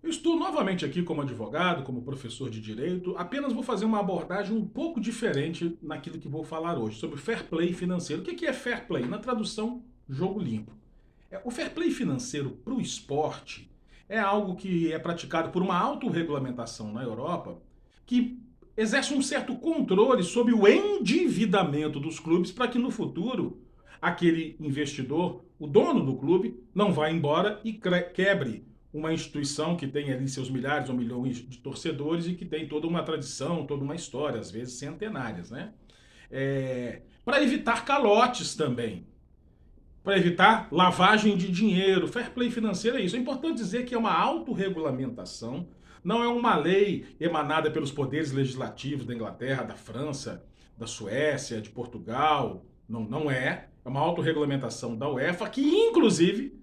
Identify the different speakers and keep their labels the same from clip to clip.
Speaker 1: Eu estou novamente aqui como advogado, como professor de direito, apenas vou fazer uma abordagem um pouco diferente naquilo que vou falar hoje, sobre fair play financeiro. O que é fair play? Na tradução, jogo limpo. O fair play financeiro para o esporte é algo que é praticado por uma autorregulamentação na Europa que exerce um certo controle sobre o endividamento dos clubes para que no futuro aquele investidor, o dono do clube, não vá embora e quebre uma instituição que tem ali seus milhares ou milhões de torcedores e que tem toda uma tradição, toda uma história, às vezes centenárias, né? Para evitar calotes também, para evitar lavagem de dinheiro. Fair play financeiro é isso. É importante dizer que é uma autorregulamentação, não é uma lei emanada pelos poderes legislativos da Inglaterra, da França, da Suécia, de Portugal. Não, não é. É uma autorregulamentação da UEFA que, inclusive,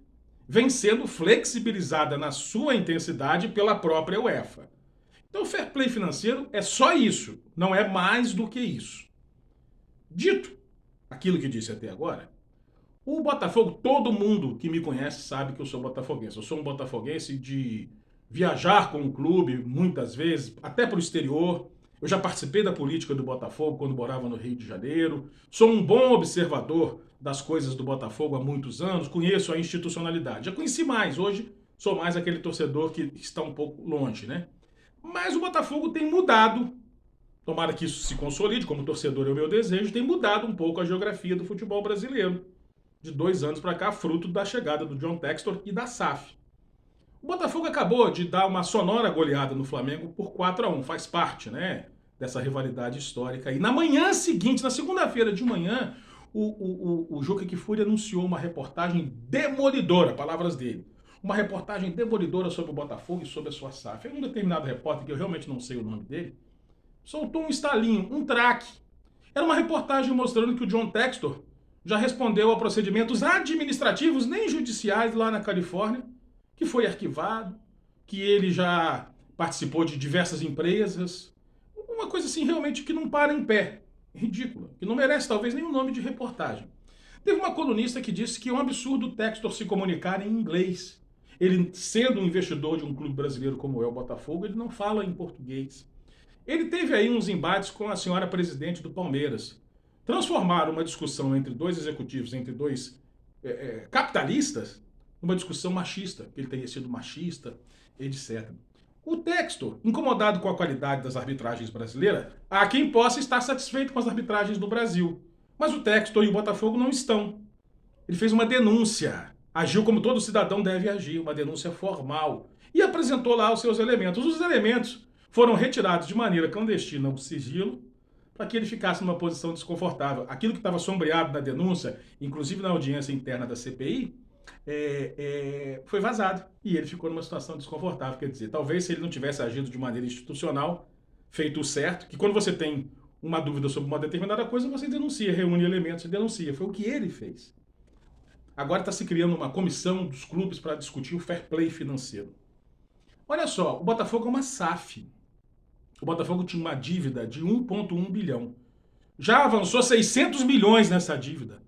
Speaker 1: vem sendo flexibilizada na sua intensidade pela própria UEFA. Então, o fair play financeiro é só isso, não é mais do que isso. Dito aquilo que disse até agora, o Botafogo, todo mundo que me conhece sabe que eu sou botafoguense. Eu sou um botafoguense de viajar com o clube muitas vezes, até para o exterior. Eu já participei da política do Botafogo quando morava no Rio de Janeiro. Sou um bom observador das coisas do Botafogo há muitos anos. Conheço a institucionalidade. Já conheci mais. Hoje sou mais aquele torcedor que está um pouco longe, né? Mas o Botafogo tem mudado. Tomara que isso se consolide, como torcedor é o meu desejo, tem mudado um pouco a geografia do futebol brasileiro de 2 anos para cá, fruto da chegada do John Textor e da SAF. O Botafogo acabou de dar uma sonora goleada no Flamengo por 4-1, faz parte, né, dessa rivalidade histórica. E na manhã seguinte, na segunda-feira de manhã, o Juca Kfouri anunciou uma reportagem demolidora, palavras dele. Uma reportagem demolidora sobre o Botafogo e sobre a sua SAF. Um determinado repórter, que eu realmente não sei o nome dele, soltou um estalinho, um traque. Era uma reportagem mostrando que o John Textor já respondeu a procedimentos administrativos, nem judiciais, lá na Califórnia, que foi arquivado, que ele já participou de diversas empresas. Uma coisa assim realmente que não para em pé. Ridícula. Que não merece talvez nem o nome de reportagem. Teve uma colunista que disse que é um absurdo o Textor se comunicar em inglês. Ele, sendo um investidor de um clube brasileiro como é o Botafogo, ele não fala em português. Ele teve aí uns embates com a senhora presidente do Palmeiras. Transformaram uma discussão entre dois executivos, entre dois capitalistas, numa discussão machista, que ele teria sido machista, etc. O Textor, incomodado com a qualidade das arbitragens brasileiras, há quem possa estar satisfeito com as arbitragens do Brasil. Mas o Textor e o Botafogo não estão. Ele fez uma denúncia, agiu como todo cidadão deve agir, uma denúncia formal, e apresentou lá os seus elementos. Os elementos foram retirados de maneira clandestina ao sigilo, para que ele ficasse numa posição desconfortável. Aquilo que estava sombreado na denúncia, inclusive na audiência interna da CPI, foi vazado. E ele ficou numa situação desconfortável. Quer dizer, talvez se ele não tivesse agido de maneira institucional, feito o certo, que quando você tem uma dúvida sobre uma determinada coisa, você denuncia, reúne elementos e denuncia. Foi o que ele fez. Agora está se criando uma comissão dos clubes para discutir o fair play financeiro. Olha só, o Botafogo é uma SAF. O Botafogo tinha uma dívida de 1,1 bilhão. Já avançou 600 milhões nessa dívida.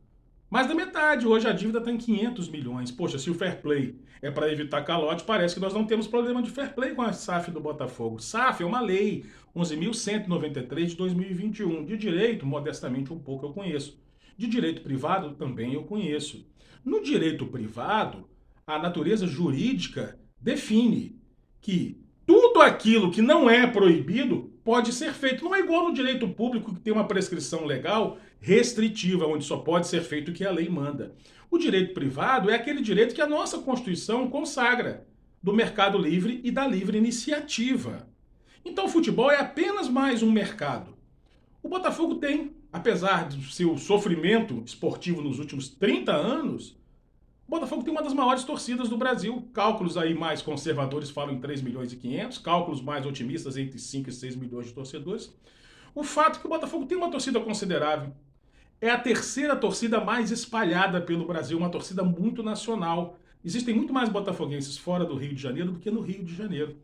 Speaker 1: Mais da metade, hoje a dívida está em 500 milhões. Poxa, se o fair play é para evitar calote, parece que nós não temos problema de fair play com a SAF do Botafogo. SAF é uma lei, 11.193 de 2021. De direito, modestamente um pouco eu conheço. De direito privado, também eu conheço. No direito privado, a natureza jurídica define que tudo aquilo que não é proibido pode ser feito. Não é igual no direito público, que tem uma prescrição legal restritiva, onde só pode ser feito o que a lei manda. O direito privado é aquele direito que a nossa Constituição consagra, do mercado livre e da livre iniciativa. Então o futebol é apenas mais um mercado. O Botafogo tem, apesar do seu sofrimento esportivo nos últimos 30 anos, o Botafogo tem uma das maiores torcidas do Brasil. Cálculos aí mais conservadores falam em 3 milhões e 500, cálculos mais otimistas entre 5 e 6 milhões de torcedores. O fato é que o Botafogo tem uma torcida considerável. É a terceira torcida mais espalhada pelo Brasil, uma torcida muito nacional. Existem muito mais botafoguenses fora do Rio de Janeiro do que no Rio de Janeiro.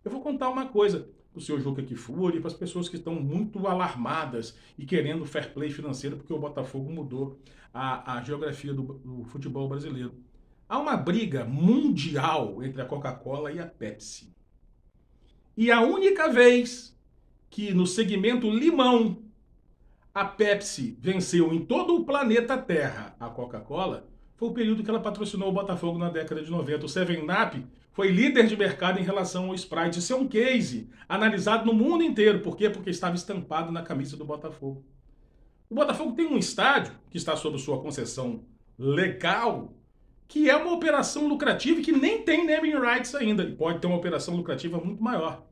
Speaker 1: Eu vou contar uma coisa para o senhor Juca Kfouri e para as pessoas que estão muito alarmadas e querendo fair play financeiro porque o Botafogo mudou a geografia do futebol brasileiro. Há uma briga mundial entre a Coca-Cola e a Pepsi. E a única vez que no segmento limão a Pepsi venceu em todo o planeta Terra a Coca-Cola foi o período que ela patrocinou o Botafogo na década de 90. O 7-Up foi líder de mercado em relação ao Sprite. Isso é um case analisado no mundo inteiro. Por quê? Porque estava estampado na camisa do Botafogo. O Botafogo tem um estádio que está sob sua concessão legal, que é uma operação lucrativa e que nem tem naming rights ainda. E pode ter uma operação lucrativa muito maior.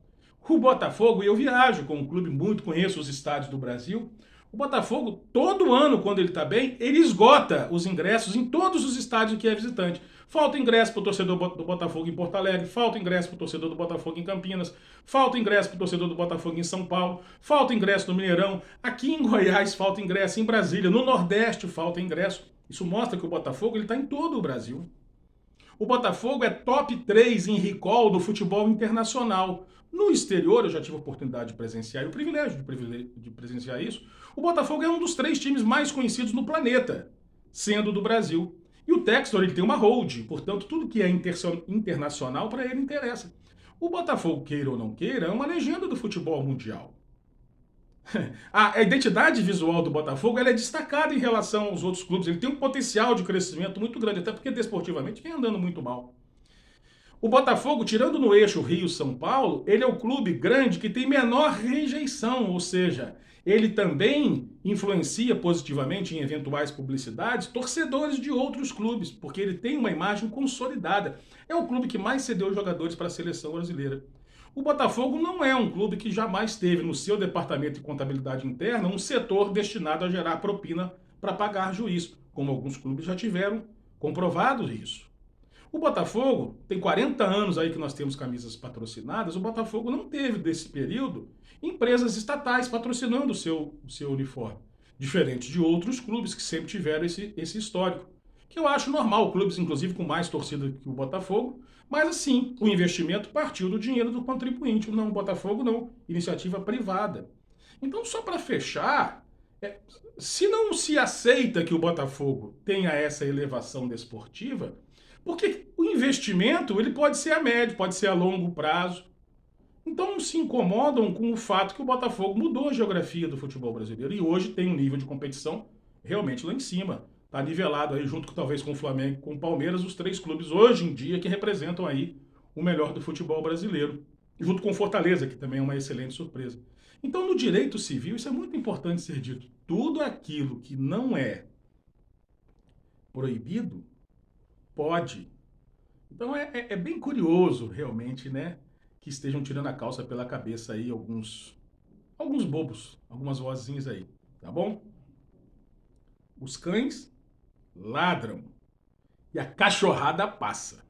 Speaker 1: O Botafogo, e eu viajo com um clube muito, conheço os estádios do Brasil. O Botafogo, todo ano, quando ele está bem, ele esgota os ingressos em todos os estádios que é visitante. Falta ingresso para o torcedor do Botafogo em Porto Alegre, falta ingresso para o torcedor do Botafogo em Campinas, falta ingresso para o torcedor do Botafogo em São Paulo, falta ingresso no Mineirão, aqui em Goiás falta ingresso, em Brasília, no Nordeste falta ingresso. Isso mostra que o Botafogo está em todo o Brasil. O Botafogo é top 3 em recall do futebol internacional. No exterior, eu já tive a oportunidade de presenciar e o privilégio de presenciar isso. O Botafogo é um dos 3 times mais conhecidos no planeta, sendo do Brasil. E o Textor, ele tem uma hold, portanto, tudo que é internacional para ele interessa. O Botafogo, queira ou não queira, é uma legenda do futebol mundial. A identidade visual do Botafogo ela é destacada em relação aos outros clubes. Ele tem um potencial de crescimento muito grande, até porque desportivamente vem andando muito mal. O Botafogo, tirando no eixo Rio-São Paulo, ele é o clube grande que tem menor rejeição, ou seja, ele também influencia positivamente em eventuais publicidades torcedores de outros clubes, porque ele tem uma imagem consolidada. É o clube que mais cedeu jogadores para a seleção brasileira. O Botafogo não é um clube que jamais teve no seu departamento de contabilidade interna um setor destinado a gerar propina para pagar juiz, como alguns clubes já tiveram comprovado isso. O Botafogo, tem 40 anos aí que nós temos camisas patrocinadas, o Botafogo não teve desse período empresas estatais patrocinando o seu uniforme, diferente de outros clubes que sempre tiveram esse histórico, que eu acho normal, clubes inclusive com mais torcida que o Botafogo, mas assim, o investimento partiu do dinheiro do contribuinte, não, o Botafogo não, iniciativa privada. Então, só para fechar, se não se aceita que o Botafogo tenha essa elevação desportiva, porque o investimento ele pode ser a médio, pode ser a longo prazo. Então não se incomodam com o fato que o Botafogo mudou a geografia do futebol brasileiro e hoje tem um nível de competição realmente lá em cima. Está nivelado aí junto talvez com o Flamengo e com o Palmeiras, os 3 clubes hoje em dia que representam aí o melhor do futebol brasileiro. Junto com o Fortaleza, que também é uma excelente surpresa. Então no direito civil isso é muito importante ser dito. Tudo aquilo que não é proibido pode. Então é bem curioso, realmente, né? Que estejam tirando a calça pela cabeça aí alguns bobos, algumas vozinhas aí, tá bom? Os cães ladram e a cachorrada passa.